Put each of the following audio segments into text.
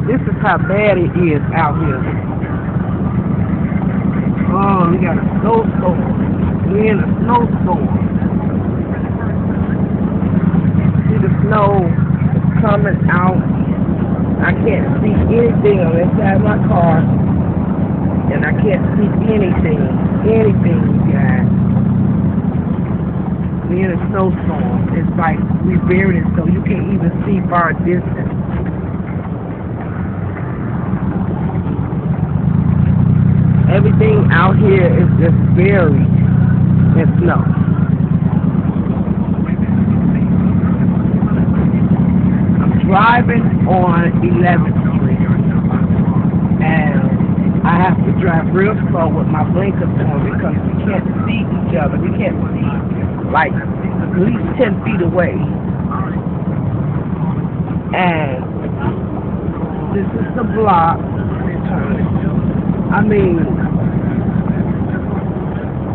This is how bad it is out here. Oh, we got a snowstorm. We're in a snowstorm. See the snow is coming out. I can't see anything. I'm inside my car. And I can't see anything. Anything, you guys. We're in a snowstorm. It's like we buried it so you can't even see far distance. Everything out here is just buried in snow. I'm driving on 11th Street, and I have to drive real slow with my blinkers on because we can't see each other. We can't see like at least 10 feet away. And this is the block. I mean,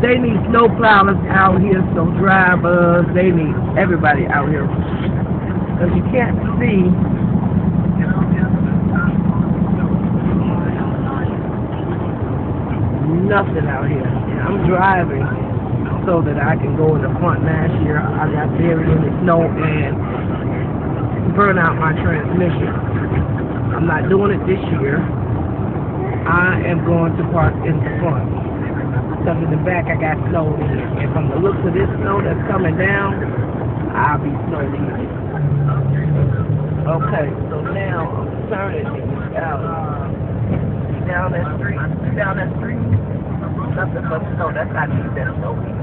they need snow plowers out here, snow drivers, they need everybody out here. Because you can't see nothing out here. And I'm driving so that I can go in the front. Last year I got buried in the snow and burn out my transmission. I'm not doing it this year. I am going to park in the front. Because in the back I got snowed in. And from the looks of this snow that's coming down, I'll be snowed in. Okay, so now I'm turning out down that street. Nothing but snow. That's how deep that snow is.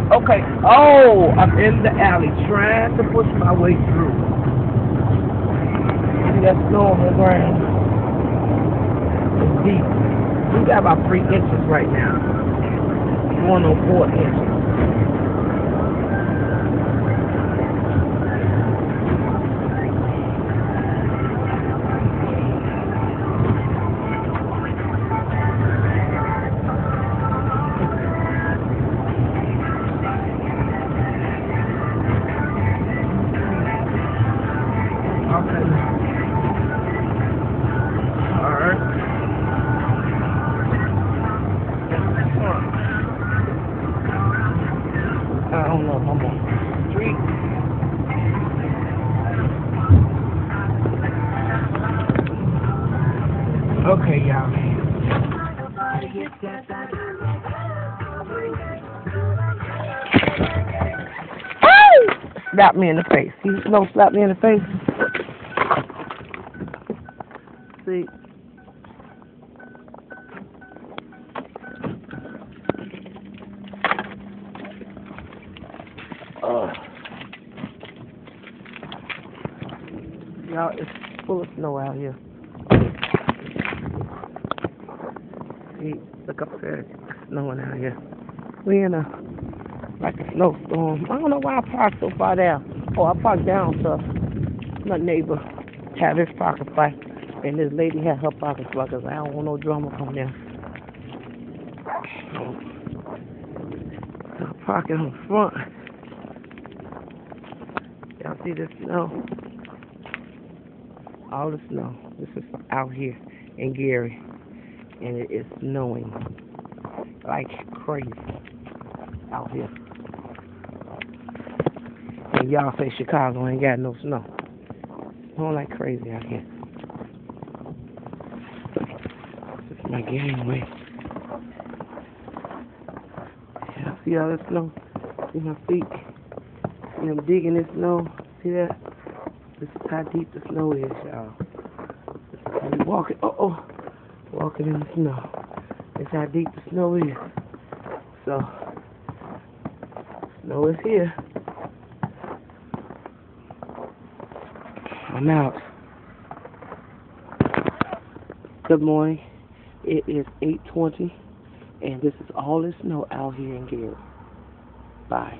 Okay, oh, I'm in the alley trying to push my way through. See that snow on the ground? It's deep. We got about 3 inches right now. Going on 4 inches. I don't know, I'm on the street. Okay, y'all. Slap me in the face. He don't slap me in the face. See? Y'all, it's full of snow out here. See, look up there, it's snowing out here. We in like a snowstorm. I don't know why I parked so far down. Oh, I parked down so my neighbor had his parking spot, and this lady had her parking spot because I don't want no drama come down. So I'm parking on the front. Y'all see the snow? All the snow. This is out here in Gary, and it is snowing like crazy out here. And y'all say Chicago ain't got no snow. Snowing like crazy out here. This is my gangway. Yeah, see all that snow? See my feet? See I'm digging this snow? See that? This is how deep the snow is, y'all. We walking, walking in the snow. This is how deep the snow is. So, snow is here. I'm out. Good morning. It is 8:20, and this is all the snow out here in Gary. Bye.